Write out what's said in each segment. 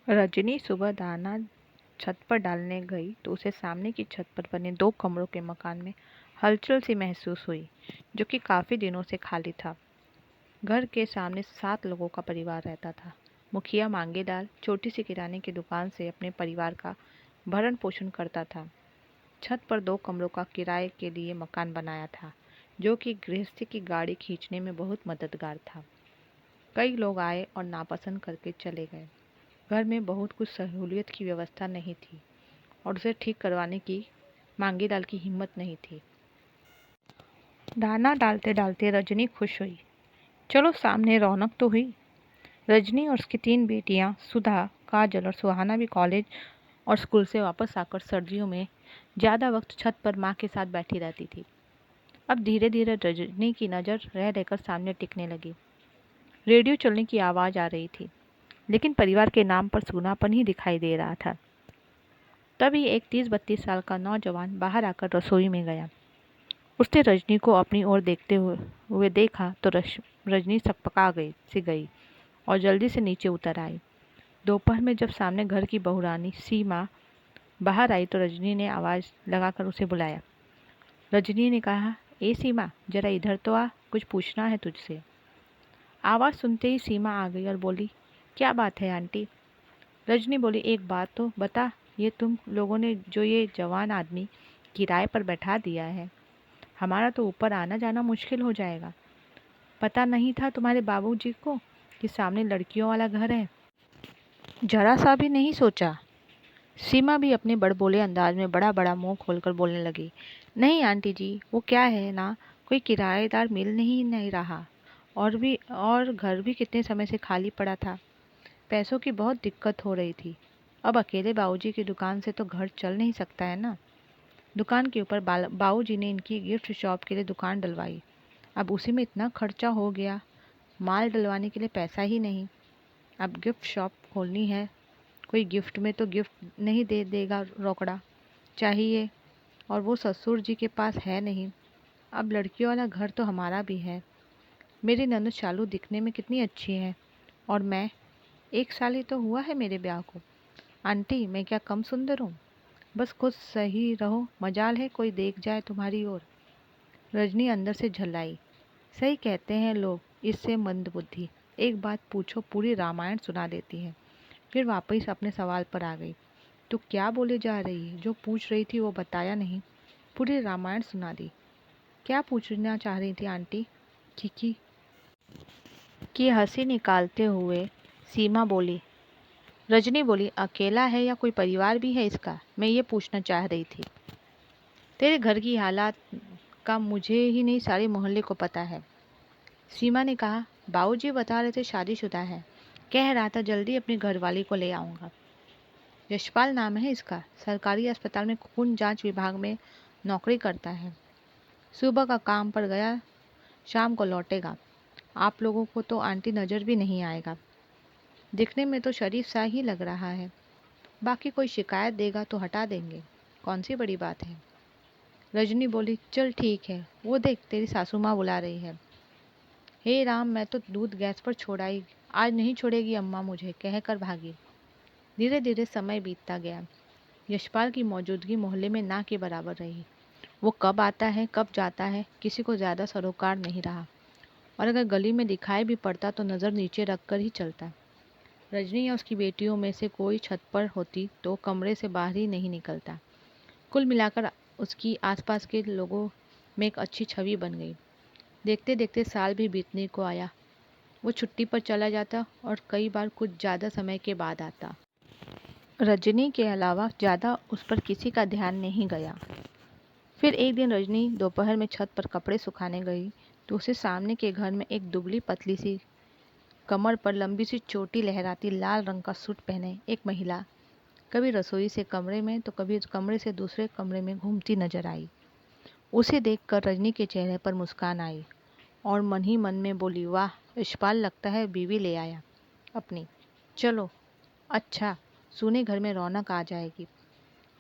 रजनी सुबह दाना छत पर डालने गई तो उसे सामने की छत पर बने 2 कमरों के मकान में हलचल सी महसूस हुई, जो कि काफी दिनों से खाली था। घर के सामने 7 लोगों का परिवार रहता था। मुखिया मांगेदार छोटी सी किराने की दुकान से अपने परिवार का भरण पोषण करता था। छत पर 2 कमरों का किराए के लिए मकान बनाया था, जो कि गृहस्थी की गाड़ी खींचने में बहुत मददगार था। कई लोग आए और नापसंद करके चले गए। घर में बहुत कुछ सहूलियत की व्यवस्था नहीं थी और उसे ठीक करवाने की मांगीलाल की हिम्मत नहीं थी। दाना डालते डालते रजनी खुश हुई। चलो, सामने रौनक तो हुई। रजनी और उसकी 3 बेटियां सुधा, काजल और सुहाना भी कॉलेज और स्कूल से वापस आकर सर्दियों में ज़्यादा वक्त छत पर माँ के साथ बैठी रहती थी। अब धीरे धीरे रजनी की नज़र रह रहकर सामने टिकने लगी। रेडियो चलने की आवाज़ आ रही थी, लेकिन परिवार के नाम पर सूनापन ही दिखाई दे रहा था। तभी एक 30-32 साल का नौजवान बाहर आकर रसोई में गया। उसने रजनी को अपनी ओर देखते हुए देखा तो रजनी सकपका गई और जल्दी से नीचे उतर आई। दोपहर में जब सामने घर की बहुरानी सीमा बाहर आई तो रजनी ने आवाज़ लगाकर उसे बुलाया। रजनी ने कहा, ए सीमा, जरा इधर तो आ, कुछ पूछना है तुझसे। आवाज़ सुनते ही सीमा आ गई और बोली, क्या बात है आंटी? रजनी बोली, एक बात तो बता, ये तुम लोगों ने जो ये जवान आदमी किराए पर बैठा दिया है, हमारा तो ऊपर आना जाना मुश्किल हो जाएगा। पता नहीं था तुम्हारे बाबूजी को कि सामने लड़कियों वाला घर है? जरा सा भी नहीं सोचा? सीमा भी अपने बड़बोले अंदाज में बड़ा बड़ा मुंह खोलकर बोलने लगी। नहीं आंटी जी, वो क्या है ना, कोई किराएदार मिल नहीं रहा, और घर भी कितने समय से खाली पड़ा था। पैसों की बहुत दिक्कत हो रही थी। अब अकेले बाबूजी की दुकान से तो घर चल नहीं सकता है ना। दुकान के ऊपर बाबूजी ने इनकी गिफ्ट शॉप के लिए दुकान डलवाई। अब उसी में इतना खर्चा हो गया, माल डलवाने के लिए पैसा ही नहीं। अब गिफ्ट शॉप खोलनी है, कोई गिफ्ट में तो गिफ्ट नहीं दे देगा, रोकड़ा चाहिए, और वो ससुर जी के पास है नहीं। अब लड़कियों वाला घर तो हमारा भी है। मेरी ननद शालू दिखने में कितनी अच्छी है, और मैं, 1 साल ही तो हुआ है मेरे ब्याह को। आंटी, मैं क्या कम सुंदर हूँ? बस खुद सही रहो, मजाल है कोई देख जाए तुम्हारी ओर। रजनी अंदर से झल्लाई। सही कहते हैं लोग, इससे मंदबुद्धि। एक बात पूछो, पूरी रामायण सुना देती है। फिर वापस अपने सवाल पर आ गई। तो क्या बोले जा रही है? जो पूछ रही थी वो बताया नहीं, पूरी रामायण सुना दी। क्या पूछना चाह रही थी आंटी? खिखी की हंसी निकालते हुए सीमा बोली। रजनी बोली, अकेला है या कोई परिवार भी है इसका? मैं ये पूछना चाह रही थी। तेरे घर की हालात का मुझे ही नहीं, सारे मोहल्ले को पता है। सीमा ने कहा, बाबूजी बता रहे थे शादीशुदा है, कह रहा था जल्दी अपनी घरवाली को ले आऊँगा। यशपाल नाम है इसका, सरकारी अस्पताल में खून जांच विभाग में नौकरी करता है। सुबह का काम पर गया, शाम को लौटेगा। आप लोगों को तो आंटी नज़र भी नहीं आएगा। दिखने में तो शरीफ सा ही लग रहा है। बाकी कोई शिकायत देगा तो हटा देंगे, कौन सी बड़ी बात है। रजनी बोली, चल ठीक है, वो देख तेरी सासू माँ बुला रही है। हे राम, मैं तो दूध गैस पर छोड़ाई, आज नहीं छोड़ेगी अम्मा मुझे, कहकर भागी। धीरे धीरे समय बीतता गया। यशपाल की मौजूदगी मोहल्ले में ना के बराबर रही। वो कब आता है कब जाता है, किसी को ज़्यादा सरोकार नहीं रहा, और अगर गली में दिखाई भी पड़ता तो नज़र नीचे रख कर ही चलता। रजनी या उसकी बेटियों में से कोई छत पर होती तो कमरे से बाहर ही नहीं निकलता। कुल मिलाकर उसकी आसपास के लोगों में एक अच्छी छवि बन गई। देखते देखते साल भी बीतने को आया। वो छुट्टी पर चला जाता और कई बार कुछ ज़्यादा समय के बाद आता। रजनी के अलावा ज़्यादा उस पर किसी का ध्यान नहीं गया। फिर एक दिन रजनी दोपहर में छत पर कपड़े सुखाने गई तो उसे सामने के घर में एक दुबली पतली सी, कमर पर लंबी सी चोटी लहराती, लाल रंग का सूट पहने एक महिला कभी रसोई से कमरे में तो कभी कमरे से दूसरे कमरे में घूमती नजर आई। उसे देखकर रजनी के चेहरे पर मुस्कान आई और मन ही मन में बोली, वाह, यशपाल लगता है बीवी ले आया अपनी। चलो अच्छा, सूने घर में रौनक आ जाएगी।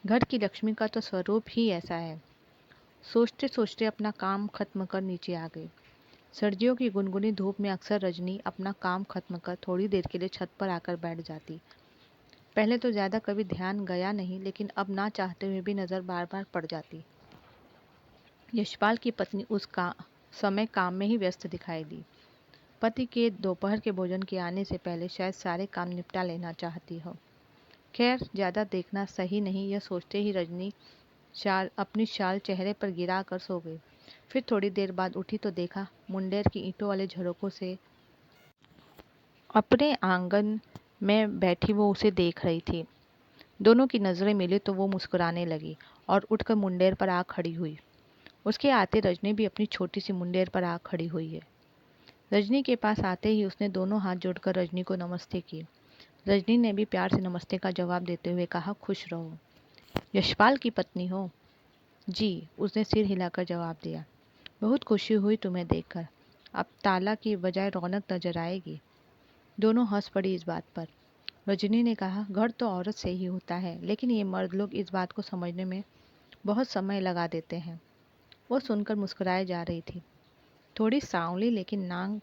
घर की लक्ष्मी का तो स्वरूप ही ऐसा है। सोचते सोचते अपना काम खत्म कर नीचे आ गई। सर्दियों की गुनगुनी धूप में अक्सर रजनी अपना काम खत्म कर थोड़ी देर के लिए छत पर आकर बैठ जाती। पहले तो ज़्यादा कभी ध्यान गया नहीं, लेकिन अब ना चाहते हुए भी नज़र बार बार पड़ जाती। यशपाल की पत्नी उस का समय काम में ही व्यस्त दिखाई दी। पति के दोपहर के भोजन के आने से पहले शायद सारे काम निपटा लेना चाहती हो। खैर, ज़्यादा देखना सही नहीं, यह सोचते ही रजनी अपनी शाल चेहरे पर गिरा कर सो गई। फिर थोड़ी देर बाद उठी तो देखा मुंडेर की ईंटों वाले झरोकों से अपने आंगन में बैठी वो उसे देख रही थी। दोनों की नज़रें मिली तो वो मुस्कुराने लगी और उठकर मुंडेर पर आ खड़ी हुई। उसके आते रजनी भी अपनी छोटी सी मुंडेर पर आ खड़ी हुई है। रजनी के पास आते ही उसने दोनों हाथ जोड़कर रजनी को नमस्ते की। रजनी ने भी प्यार से नमस्ते का जवाब देते हुए कहा, खुश रहो। यशपाल की पत्नी हो? जी, उसने सिर हिलाकर जवाब दिया। बहुत खुशी हुई तुम्हें देखकर। अब ताला की बजाय रौनक नजर आएगी। दोनों हंस पड़ी इस बात पर। रजनी ने कहा, घर तो औरत से ही होता है, लेकिन ये मर्द लोग इस बात को समझने में बहुत समय लगा देते हैं। वो सुनकर मुस्कुराए जा रही थी। थोड़ी सांवली लेकिन नाक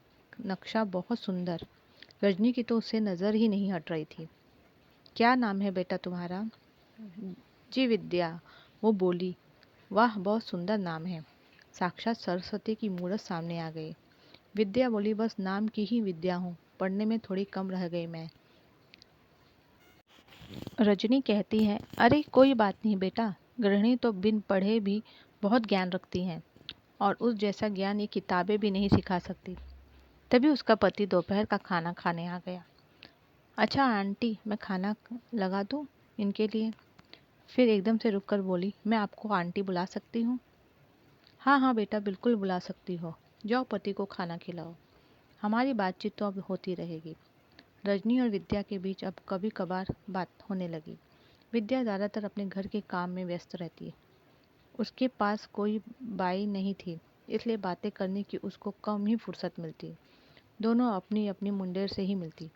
नक्शा बहुत सुंदर। रजनी की तो उससे नज़र ही नहीं हट रही थी। क्या नाम है बेटा तुम्हारा? जी विद्या, वो बोली। वाह, बहुत सुंदर नाम है। साक्षात सरस्वती की मूरत सामने आ गई। विद्या बोली, बस नाम की ही विद्या हूँ, पढ़ने में थोड़ी कम रह गई मैं। रजनी कहती है, अरे कोई बात नहीं बेटा, गृहिणी तो बिन पढ़े भी बहुत ज्ञान रखती हैं, और उस जैसा ज्ञान ये किताबें भी नहीं सिखा सकती। तभी उसका पति दोपहर का खाना खाने आ गया। अच्छा आंटी, मैं खाना लगा दूँ इनके लिए? फिर एकदम से रुककर बोली, मैं आपको आंटी बुला सकती हूँ? हाँ हाँ बेटा, बिल्कुल बुला सकती हो। जाओ पति को खाना खिलाओ। हमारी बातचीत तो अब होती रहेगी। रजनी और विद्या के बीच अब कभी कभार बात होने लगी। विद्या ज़्यादातर अपने घर के काम में व्यस्त रहती है। उसके पास कोई बाई नहीं थी, इसलिए बातें करने की उसको कम ही फुर्सत मिलती। दोनों अपनी अपनी मुंडेर से ही मिलती।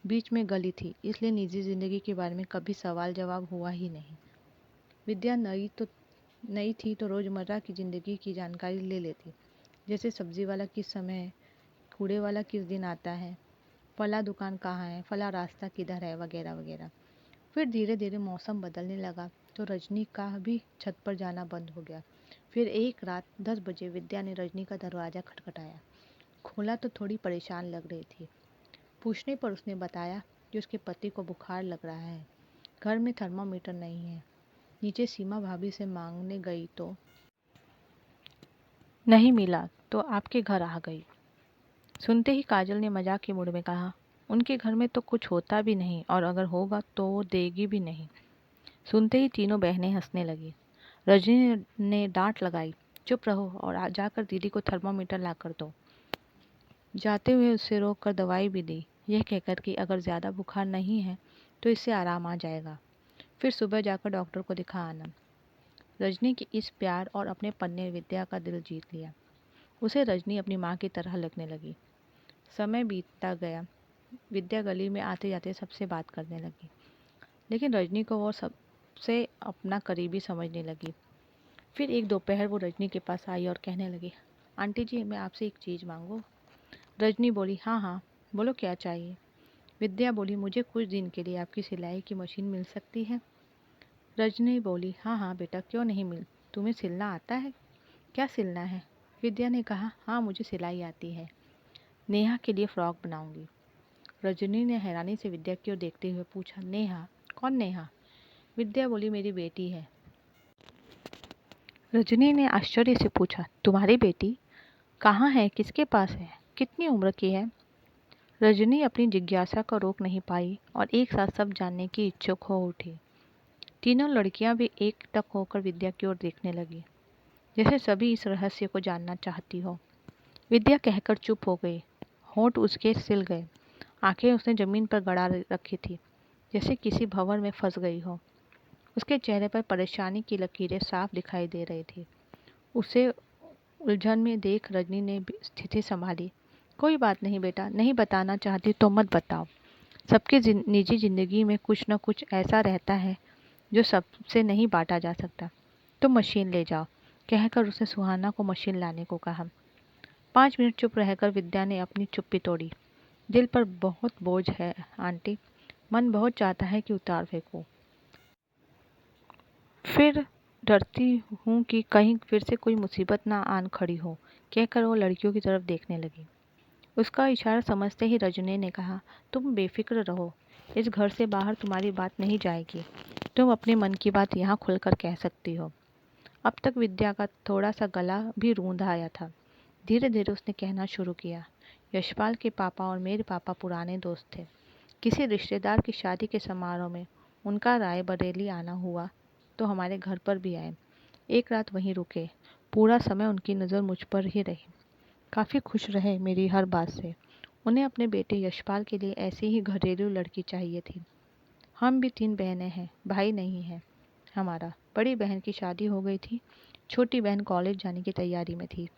बीच में गली थी, इसलिए निजी ज़िंदगी के बारे में कभी सवाल जवाब हुआ ही नहीं। विद्या नई थी तो रोज़मर्रा की ज़िंदगी की जानकारी ले लेती, जैसे सब्जी वाला किस समय है, कूड़े वाला किस दिन आता है, फला दुकान कहाँ है, फला रास्ता किधर है, वगैरह वगैरह। फिर धीरे धीरे मौसम बदलने लगा तो रजनी का भी छत पर जाना बंद हो गया। फिर एक रात 10 बजे विद्या ने रजनी का दरवाज़ा खटखटाया। खोला तो थोड़ी परेशान लग रही थी। पूछने पर उसने बताया कि उसके पति को बुखार लग रहा है, घर में थर्मामीटर नहीं है। नीचे सीमा भाभी से मांगने गई तो नहीं मिला, तो आपके घर आ गई। सुनते ही काजल ने मजाक के मूड में कहा, उनके घर में तो कुछ होता भी नहीं, और अगर होगा तो वो देगी भी नहीं। सुनते ही तीनों बहनें हंसने लगी। रजनी ने डांट लगाई, चुप रहो और जाकर दीदी को थर्मामीटर ला कर दो। जाते हुए उससे रोक कर दवाई भी दी, यह कहकर कि अगर ज़्यादा बुखार नहीं है तो इससे आराम आ जाएगा, फिर सुबह जाकर डॉक्टर को दिखा आना। रजनी की इस प्यार और अपने पन्ने ने विद्या का दिल जीत लिया। उसे रजनी अपनी माँ की तरह लगने लगी। समय बीतता गया। विद्या गली में आते जाते सबसे बात करने लगी, लेकिन रजनी को वो सबसे अपना करीबी समझने लगी। फिर एक दोपहर वो रजनी के पास आई और कहने लगी, आंटी जी, मैं आपसे एक चीज़ मांगूं? रजनी बोली, हाँ हाँ, बोलो क्या चाहिए। विद्या बोली, मुझे कुछ दिन के लिए आपकी सिलाई की मशीन मिल सकती है? रजनी बोली, हाँ हाँ बेटा, क्यों नहीं मिल। तुम्हें सिलना आता है? क्या सिलना है? विद्या ने कहा, हाँ मुझे सिलाई आती है, नेहा के लिए फ्रॉक बनाऊंगी। रजनी ने हैरानी से विद्या की ओर देखते हुए पूछा, नेहा? कौन नेहा? विद्या बोली, मेरी बेटी है। रजनी ने आश्चर्य से पूछा, तुम्हारी बेटी? कहाँ है, किसके पास है, कितनी उम्र की है? रजनी अपनी जिज्ञासा को रोक नहीं पाई और एक साथ सब जानने की इच्छुक हो उठी। तीनों लड़कियां भी एकटक होकर विद्या की ओर देखने लगी, जैसे सभी इस रहस्य को जानना चाहती हो। विद्या कहकर चुप हो गई। होंठ उसके सिल गए। आंखें उसने जमीन पर गड़ा रखी थी, जैसे किसी भंवर में फंस गई हो। उसके चेहरे पर परेशानी की लकीरें साफ दिखाई दे रही थी। उसे उलझन में देख रजनी ने भी स्थिति संभाली। कोई बात नहीं बेटा, नहीं बताना चाहती तो मत बताओ। सबके निजी जिंदगी में कुछ न कुछ ऐसा रहता है जो सबसे नहीं बांटा जा सकता। तुम मशीन ले जाओ, कहकर उसने सुहाना को मशीन लाने को कहा। 5 मिनट चुप रहकर विद्या ने अपनी चुप्पी तोड़ी। दिल पर बहुत बोझ है आंटी, मन बहुत चाहता है कि उतार फेंकूं। फिर डरती हूँ कि कहीं फिर से कोई मुसीबत ना आन खड़ी हो, कहकर वो लड़कियों की तरफ देखने लगी। उसका इशारा समझते ही रजनी ने कहा, तुम बेफिक्र रहो, इस घर से बाहर तुम्हारी बात नहीं जाएगी। तुम अपने मन की बात यहाँ खुलकर कह सकती हो। अब तक विद्या का थोड़ा सा गला भी रूंधा आया था। धीरे धीरे उसने कहना शुरू किया, यशपाल के पापा और मेरे पापा पुराने दोस्त थे। किसी रिश्तेदार की शादी के समारोह में उनका रायबरेली आना हुआ तो हमारे घर पर भी आए। एक रात वहीं रुके। पूरा समय उनकी नज़र मुझ पर ही रही। काफ़ी खुश रहे मेरी हर बात से। उन्हें अपने बेटे यशपाल के लिए ऐसी ही घरेलू लड़की चाहिए थी। हम भी 3 बहनें हैं, भाई नहीं है हमारा। बड़ी बहन की शादी हो गई थी, छोटी बहन कॉलेज जाने की तैयारी में थी।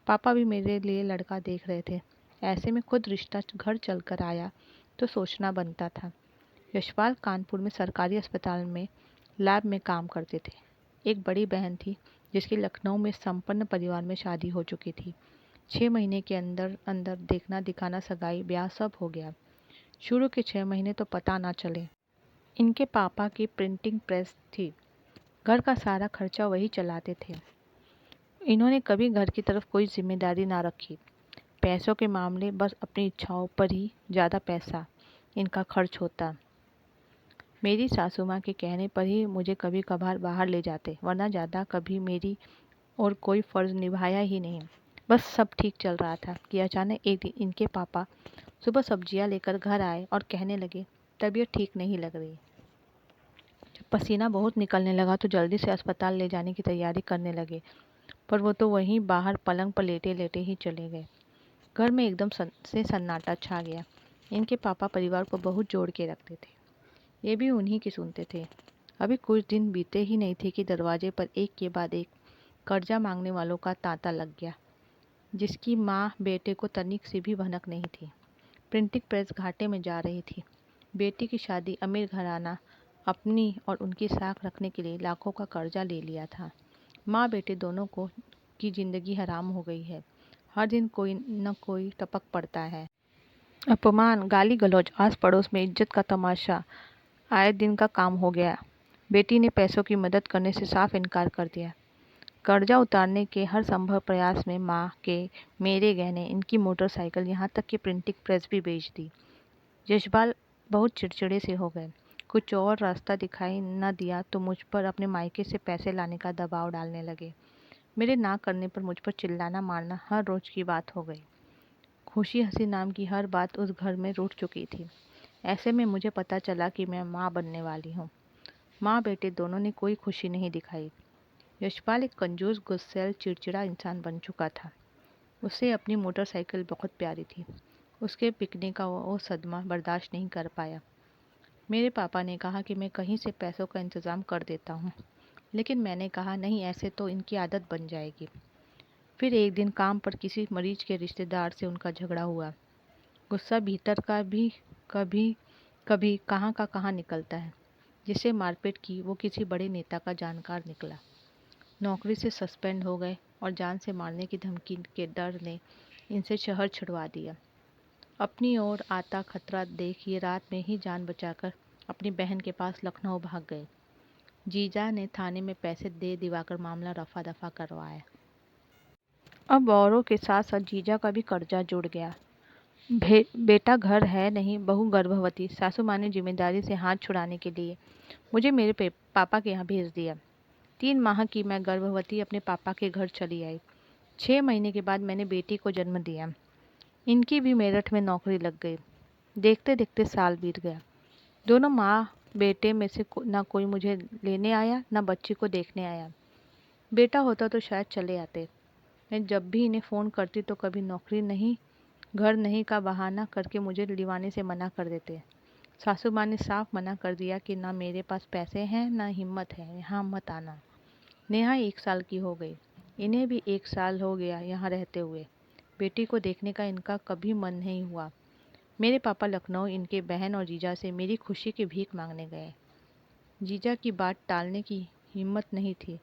पापा भी मेरे लिए लड़का देख रहे थे। ऐसे में खुद रिश्ता घर चलकर आया तो सोचना बनता था। यशपाल कानपुर में सरकारी अस्पताल में लैब में काम करते थे। एक बड़ी बहन थी जिसकी लखनऊ में संपन्न परिवार में शादी हो चुकी थी। 6 महीने के अंदर अंदर देखना दिखाना सगाई ब्याह सब हो गया। शुरू के 6 महीने तो पता ना चले। इनके पापा की प्रिंटिंग प्रेस थी। घर का सारा खर्चा वही चलाते थे। इन्होंने कभी घर की तरफ कोई जिम्मेदारी ना रखी। पैसों के मामले बस अपनी इच्छाओं पर ही ज़्यादा पैसा इनका खर्च होता। मेरी सासू माँ के कहने पर ही मुझे कभी कभार बाहर ले जाते, वरना ज़्यादा कभी मेरी और कोई फ़र्ज़ निभाया ही नहीं। बस सब ठीक चल रहा था कि अचानक एक दिन इनके पापा सुबह सब्जियां लेकर घर आए और कहने लगे, तबीयत ठीक नहीं लग रही। जब पसीना बहुत निकलने लगा तो जल्दी से अस्पताल ले जाने की तैयारी करने लगे, पर वो तो वहीं बाहर पलंग पर लेटे लेटे ही चले गए। घर में एकदम से सन्नाटा छा गया। इनके पापा परिवार को बहुत जोड़ के रखते थे। ये भी उन्हीं की सुनते थे। अभी कुछ दिन बीते ही नहीं थे कि दरवाजे पर एक के बाद एक कर्जा मांगने वालों का तांता लग गया, जिसकी माँ बेटे को तनिक सी भी भनक नहीं थी। प्रिंटिंग प्रेस घाटे में जा रही थी। बेटी की शादी अमीर घराना अपनी और उनकी साख रखने के लिए लाखों का कर्जा ले लिया था। माँ बेटे दोनों को की जिंदगी हराम हो गई है। हर दिन कोई न कोई टपक पड़ता है। अपमान, गाली गलौज, आस पड़ोस में इज्जत का तमाशा आए दिन का काम हो गया। बेटी ने पैसों की मदद करने से साफ इनकार कर दिया। कर्जा उतारने के हर संभव प्रयास में माँ के मेरे गहने, इनकी मोटरसाइकिल, यहाँ तक कि प्रिंटिंग प्रेस भी बेच दी। यशपाल बहुत चिड़चिड़े से हो गए। कुछ और रास्ता दिखाई न दिया तो मुझ पर अपने मायके से पैसे लाने का दबाव डालने लगे। मेरे ना करने पर मुझ पर चिल्लाना मारना हर रोज की बात हो गई। खुशी हंसी नाम की हर बात उस घर में रूठ चुकी थी। ऐसे में मुझे पता चला कि मैं माँ बनने वाली हूँ। माँ बेटे दोनों ने कोई खुशी नहीं दिखाई। यशपाल एक कंजूस, गुस्सैल, चिड़चिड़ा इंसान बन चुका था। उसे अपनी मोटरसाइकिल बहुत प्यारी थी। उसके बिकने का वो सदमा बर्दाश्त नहीं कर पाया। मेरे पापा ने कहा कि मैं कहीं से पैसों का इंतज़ाम कर देता हूँ, लेकिन मैंने कहा नहीं, ऐसे तो इनकी आदत बन जाएगी। फिर एक दिन काम पर किसी मरीज के रिश्तेदार से उनका झगड़ा हुआ। गुस्सा भीतर का भी कभी कभी कहाँ का कहाँ निकलता है। जिसे मारपीट की वो किसी बड़े नेता का जानकार निकला। नौकरी से सस्पेंड हो गए और जान से मारने की धमकी के डर ने इनसे शहर छुड़वा दिया। अपनी ओर आता खतरा देख ये रात में ही जान बचाकर अपनी बहन के पास लखनऊ भाग गए। जीजा ने थाने में पैसे दे दिवाकर मामला रफा दफा करवाया। अब औरों के साथ साथ जीजा का भी कर्जा जुड़ गया। बेटा घर है नहीं, बहू गर्भवती। सासू माँ ने जिम्मेदारी से हाथ छुड़ाने के लिए मुझे मेरे पापा के यहाँ भेज दिया। 3 माह की मैं गर्भवती अपने पापा के घर चली आई। 6 महीने के बाद मैंने बेटी को जन्म दिया। इनकी भी मेरठ में नौकरी लग गई। देखते देखते साल बीत गया। दोनों माँ बेटे में से ना कोई मुझे लेने आया, ना बच्ची को देखने आया। बेटा होता तो शायद चले आते। मैं जब भी इन्हें फ़ोन करती तो कभी नौकरी नहीं, घर नहीं का बहाना करके मुझे लिवाने से मना कर देते। सासू माँ ने साफ मना कर दिया कि ना मेरे पास पैसे हैं ना हिम्मत है, यहाँ मत आना। नेहा 1 साल की हो गई। इन्हें भी 1 साल हो गया यहाँ रहते हुए। बेटी को देखने का इनका कभी मन नहीं हुआ। मेरे पापा लखनऊ इनके बहन और जीजा से मेरी खुशी की भीख मांगने गए। जीजा की बात टालने की हिम्मत नहीं थी।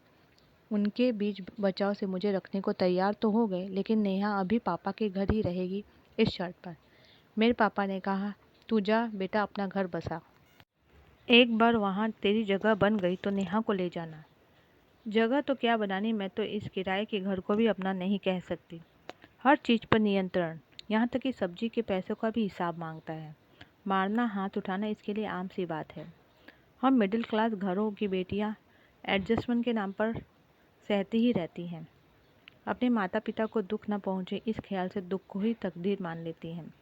उनके बीच बचाव से मुझे रखने को तैयार तो हो गए, लेकिन नेहा अभी पापा के घर ही रहेगी इस शर्त पर। मेरे पापा ने कहा, तू जा बेटा, अपना घर बसा। एक बार वहाँ तेरी जगह बन गई तो नेहा को ले जाना। जगह तो क्या बनानी, मैं तो इस किराए के घर को भी अपना नहीं कह सकती। हर चीज़ पर नियंत्रण, यहाँ तक कि सब्जी के पैसों का भी हिसाब मांगता है। मारना, हाथ उठाना इसके लिए आम सी बात है। हम मिडिल क्लास घरों की बेटियाँ एडजस्टमेंट के नाम पर सहती ही रहती हैं। अपने माता पिता को दुख न पहुँचे इस ख्याल से दुख को ही तकदीर मान लेती हैं।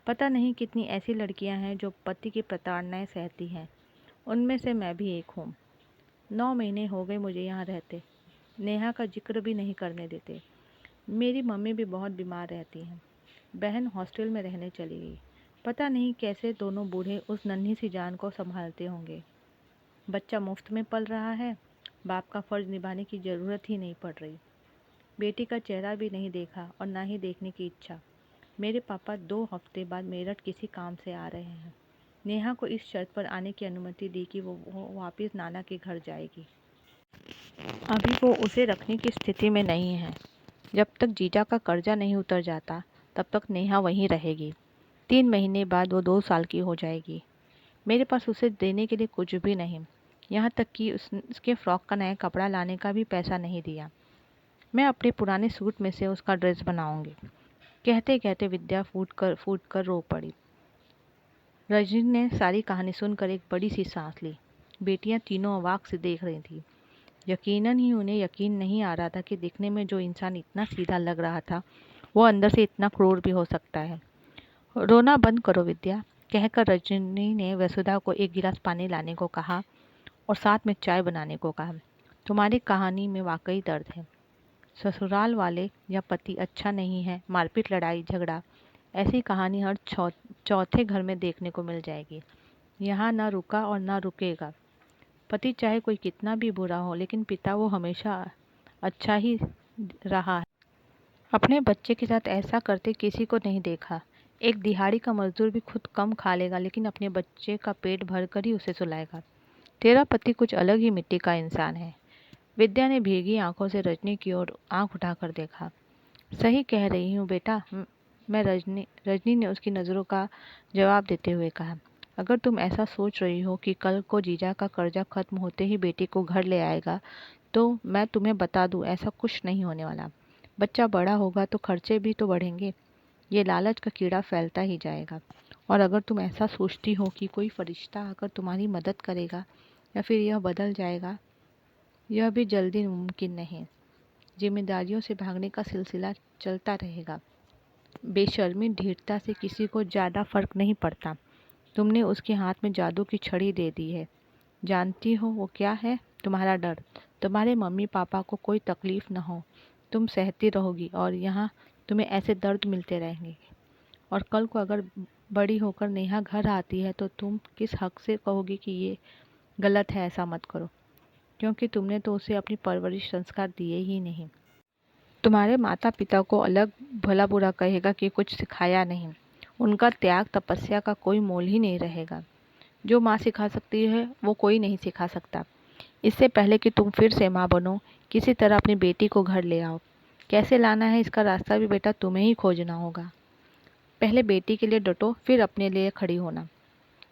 पता नहीं कितनी ऐसी लड़कियां हैं जो पति की प्रताड़नाएं सहती हैं। उनमें से मैं भी एक हूँ। 9 महीने हो गए मुझे यहाँ रहते। नेहा का जिक्र भी नहीं करने देते। मेरी मम्मी भी बहुत बीमार रहती हैं। बहन हॉस्टल में रहने चली गई। पता नहीं कैसे दोनों बूढ़े उस नन्ही सी जान को संभालते होंगे। बच्चा मुफ्त में पल रहा है। बाप का फर्ज निभाने की ज़रूरत ही नहीं पड़ रही। बेटी का चेहरा भी नहीं देखा और ना ही देखने की इच्छा। मेरे पापा 2 हफ्ते बाद मेरठ किसी काम से आ रहे हैं। नेहा को इस शर्त पर आने की अनुमति दी कि वो वापस नाना के घर जाएगी। अभी वो उसे रखने की स्थिति में नहीं है। जब तक जीजा का कर्जा नहीं उतर जाता तब तक नेहा वहीं रहेगी। 3 महीने बाद वो 2 साल की हो जाएगी। मेरे पास उसे देने के लिए कुछ भी नहीं, यहाँ तक कि उसके फ्रॉक का नया कपड़ा लाने का भी पैसा नहीं दिया। मैं अपने पुराने सूट में से उसका ड्रेस बनाऊंगी। कहते कहते विद्या फूट कर रो पड़ी। रजनी ने सारी कहानी सुनकर एक बड़ी सी सांस ली। बेटियां तीनों अवाक से देख रही थी। यकीनन ही उन्हें यकीन नहीं आ रहा था कि दिखने में जो इंसान इतना सीधा लग रहा था वो अंदर से इतना क्रूर भी हो सकता है। रोना बंद करो विद्या, कहकर रजनी ने वसुधा को एक गिलास पानी लाने को कहा और साथ में चाय बनाने को कहा। तुम्हारी कहानी में वाकई दर्द है। ससुराल वाले या पति अच्छा नहीं है, मारपीट लड़ाई झगड़ा, ऐसी कहानी हर चौथे घर में देखने को मिल जाएगी। यहाँ ना रुका और ना रुकेगा। पति चाहे कोई कितना भी बुरा हो, लेकिन पिता वो हमेशा अच्छा ही रहा है। अपने बच्चे के साथ ऐसा करते किसी को नहीं देखा। एक दिहाड़ी का मजदूर भी खुद कम खा लेगा लेकिन अपने बच्चे का पेट भर कर ही उसे सुलाएगा। तेरा पति कुछ अलग ही मिट्टी का इंसान है। विद्या ने भीगी आंखों से रजनी की ओर आंख उठाकर देखा। सही कह रही हूँ बेटा, मैं रजनी ने उसकी नज़रों का जवाब देते हुए कहा। अगर तुम ऐसा सोच रही हो कि कल को जीजा का कर्जा खत्म होते ही बेटी को घर ले आएगा तो मैं तुम्हें बता दूं ऐसा कुछ नहीं होने वाला। बच्चा बड़ा होगा तो खर्चे भी तो बढ़ेंगे। ये लालच का कीड़ा फैलता ही जाएगा। और अगर तुम ऐसा सोचती हो कि कोई फरिश्ता आकर तुम्हारी मदद करेगा या फिर यह बदल जाएगा, यह भी जल्दी मुमकिन नहीं। जिम्मेदारियों से भागने का सिलसिला चलता रहेगा। बेशर्मी ढीठता से किसी को ज़्यादा फर्क नहीं पड़ता। तुमने उसके हाथ में जादू की छड़ी दे दी है। जानती हो वो क्या है? तुम्हारा डर। तुम्हारे मम्मी पापा को कोई तकलीफ न हो, तुम सहती रहोगी और यहाँ तुम्हें ऐसे दर्द मिलते रहेंगे। और कल को अगर बड़ी होकर नेहा घर आती है तो तुम किस हक से कहोगी कि ये गलत है, ऐसा मत करो, क्योंकि तुमने तो उसे अपनी परवरिश संस्कार दिए ही नहीं। तुम्हारे माता पिता को अलग भला बुरा कहेगा कि कुछ सिखाया नहीं। उनका त्याग तपस्या का कोई मोल ही नहीं रहेगा। जो माँ सिखा सकती है वो कोई नहीं सिखा सकता। इससे पहले कि तुम फिर से माँ बनो, किसी तरह अपनी बेटी को घर ले आओ। कैसे लाना है इसका रास्ता भी बेटा तुम्हें ही खोजना होगा। पहले बेटी के लिए डटो, फिर अपने लिए खड़ी होना।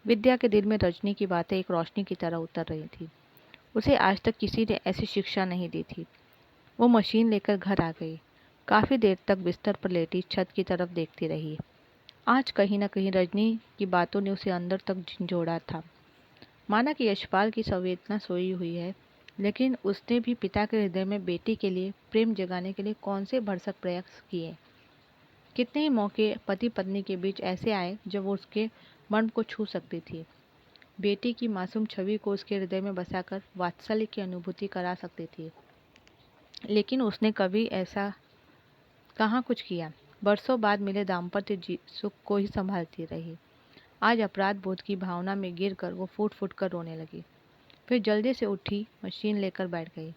विद्या के दिल में रजनी की बातें एक रोशनी की तरह उतर रही थी। उसे आज तक किसी ने ऐसी शिक्षा नहीं दी थी। वो मशीन लेकर घर आ गई। काफ़ी देर तक बिस्तर पर लेटी छत की तरफ देखती रही। आज कहीं न कहीं रजनी की बातों ने उसे अंदर तक झंझोड़ा था। माना कि यशपाल की संवेदना सोई हुई है, लेकिन उसने भी पिता के हृदय में बेटी के लिए प्रेम जगाने के लिए कौन से भरसक प्रयास किए। कितने ही मौके पति पत्नी के बीच ऐसे आए जब वो उसके मन को छू सकती थी। बेटी की मासूम छवि को उसके हृदय में बसाकर वात्सल्य की अनुभूति करा सकती थी, लेकिन उसने कभी ऐसा कहाँ कुछ किया। बरसों बाद मिले दाम्पत्य सुख को ही संभालती रही। आज अपराध बोध की भावना में गिरकर वो फूट फूट कर रोने लगी। फिर जल्दी से उठी, मशीन लेकर बैठ गई।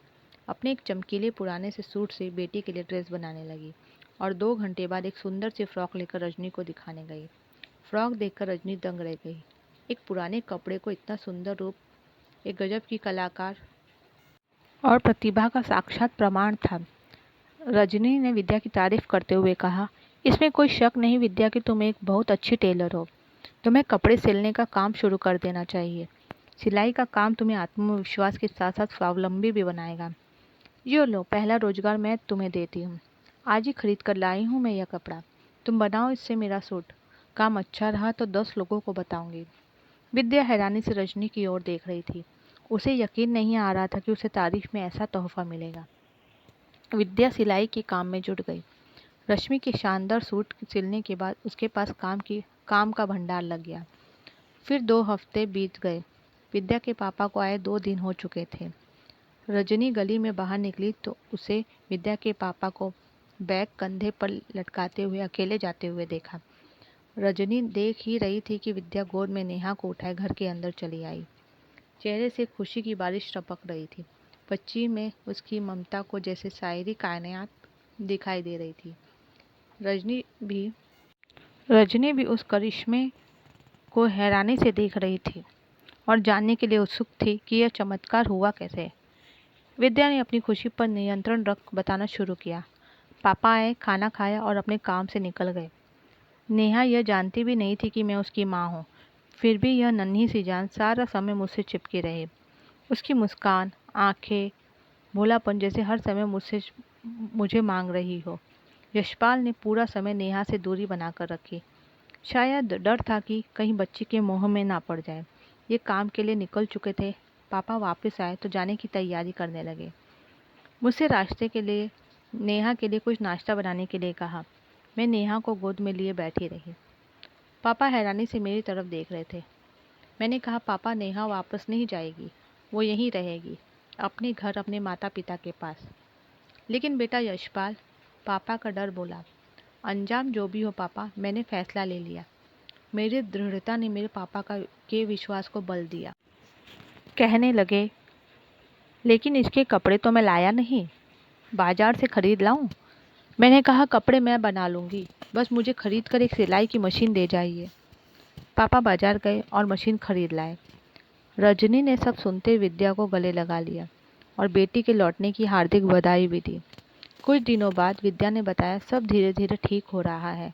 अपने एक चमकीले पुराने से सूट से बेटी के लिए ड्रेस बनाने लगी और 2 घंटे बाद एक सुंदर सी फ्रॉक लेकर रजनी को दिखाने गई। फ्रॉक देखकर रजनी दंग रह गई। एक पुराने कपड़े को इतना सुंदर रूप एक गजब की कलाकार और प्रतिभा का साक्षात प्रमाण था। रजनी ने विद्या की तारीफ करते हुए कहा, इसमें कोई शक नहीं विद्या कि तुम एक बहुत अच्छी टेलर हो। तुम्हें कपड़े सिलने का काम शुरू कर देना चाहिए। सिलाई का काम तुम्हें आत्मविश्वास के साथ साथ स्वावलंबी भी बनाएगा। यो लो, पहला रोजगार मैं तुम्हें देती हूँ। आज ही खरीद कर लाई हूँ मैं यह कपड़ा। तुम बनाओ इससे मेरा सूट। काम अच्छा रहा तो 10 लोगों को बताऊंगी। विद्या हैरानी से रजनी की ओर देख रही थी। उसे यकीन नहीं आ रहा था कि उसे तारीफ में ऐसा तोहफा मिलेगा। विद्या सिलाई के काम में जुट गई। रश्मि के शानदार सूट सिलने के बाद उसके पास काम का भंडार लग गया। फिर 2 हफ्ते बीत गए। विद्या के पापा को आए 2 दिन हो चुके थे। रजनी गली में बाहर निकली तो उसे विद्या के पापा को बैग कंधे पर लटकाते हुए अकेले जाते हुए देखा। रजनी देख ही रही थी कि विद्या गोद में नेहा को उठाए घर के अंदर चली आई। चेहरे से खुशी की बारिश टपक रही थी। बच्ची में उसकी ममता को जैसे शायरी कायनात दिखाई दे रही थी। रजनी भी उस करिश्मे को हैरानी से देख रही थी और जानने के लिए उत्सुक थी कि यह चमत्कार हुआ कैसे। विद्या ने अपनी खुशी पर नियंत्रण रख बताना शुरू किया। पापा आए, खाना खाया और अपने काम से निकल गए। नेहा यह जानती भी नहीं थी कि मैं उसकी माँ हूँ। फिर भी यह नन्ही सी जान सारा समय मुझसे चिपकी रही। उसकी मुस्कान, आंखें, भोलापन जैसे हर समय मुझे मांग रही हो। यशपाल ने पूरा समय नेहा से दूरी बनाकर रखी। शायद डर था कि कहीं बच्ची के मोह में ना पड़ जाए। ये काम के लिए निकल चुके थे। पापा वापस आए तो जाने की तैयारी करने लगे। मुझसे रास्ते के लिए नेहा के लिए कुछ नाश्ता बनाने के लिए कहा। मैं नेहा को गोद में लिए बैठी रही। पापा हैरानी से मेरी तरफ देख रहे थे। मैंने कहा, पापा नेहा वापस नहीं जाएगी, वो यहीं रहेगी, अपने घर, अपने माता पिता के पास। लेकिन बेटा यशपाल, पापा का डर बोला, अंजाम जो भी हो पापा, मैंने फैसला ले लिया। मेरी दृढ़ता ने मेरे पापा के विश्वास को बल दिया। कहने लगे, लेकिन इसके कपड़े तो मैं लाया नहीं, बाजार से खरीद लाऊं? मैंने कहा, कपड़े मैं बना लूँगी, बस मुझे खरीद कर एक सिलाई की मशीन दे जाइए। पापा बाजार गए और मशीन खरीद लाए। रजनी ने सब सुनते विद्या को गले लगा लिया और बेटी के लौटने की हार्दिक बधाई भी दी। कुछ दिनों बाद विद्या ने बताया, सब धीरे धीरे ठीक हो रहा है।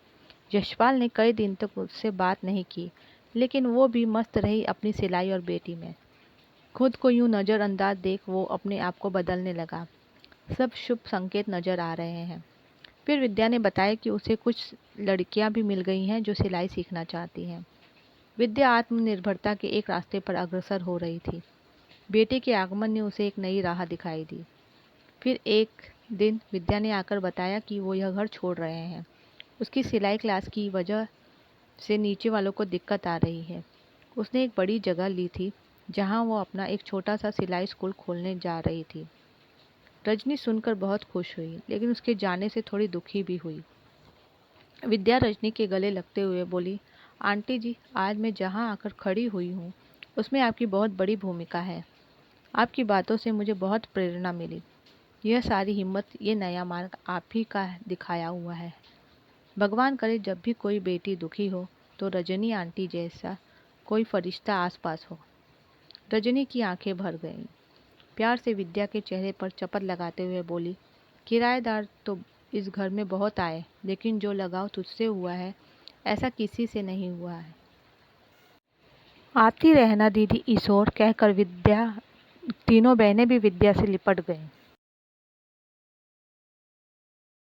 यशपाल ने कई दिन तक उससे बात नहीं की, लेकिन वो भी मस्त रही अपनी सिलाई और बेटी में। खुद को यूं नज़रअंदाज देख वो अपने आप को बदलने लगा। सब शुभ संकेत नज़र आ रहे हैं। फिर विद्या ने बताया कि उसे कुछ लड़कियां भी मिल गई हैं जो सिलाई सीखना चाहती हैं। विद्या आत्मनिर्भरता के एक रास्ते पर अग्रसर हो रही थी। बेटे के आगमन ने उसे एक नई राह दिखाई दी। फिर एक दिन विद्या ने आकर बताया कि वो यह घर छोड़ रहे हैं। उसकी सिलाई क्लास की वजह से नीचे वालों को दिक्कत आ रही है। उसने एक बड़ी जगह ली थी जहां वो अपना एक छोटा सा सिलाई स्कूल खोलने जा रही थी। रजनी सुनकर बहुत खुश हुई, लेकिन उसके जाने से थोड़ी दुखी भी हुई। विद्या रजनी के गले लगते हुए बोली, आंटी जी, आज मैं जहां आकर खड़ी हुई हूँ उसमें आपकी बहुत बड़ी भूमिका है। आपकी बातों से मुझे बहुत प्रेरणा मिली। यह सारी हिम्मत, ये नया मार्ग आप ही का दिखाया हुआ है। भगवान करे जब भी कोई बेटी दुखी हो तो रजनी आंटी जैसा कोई फरिश्ता आसपास हो। रजनी की आंखें भर गईं। प्यार से विद्या के चेहरे पर चपत लगाते हुए बोली, किराएदार तो इस घर में बहुत आए, लेकिन जो लगाव तुझसे हुआ है ऐसा किसी से नहीं हुआ है। आती रहना दीदी, इस ओर कहकर तीनों बहनें भी विद्या से लिपट गईं।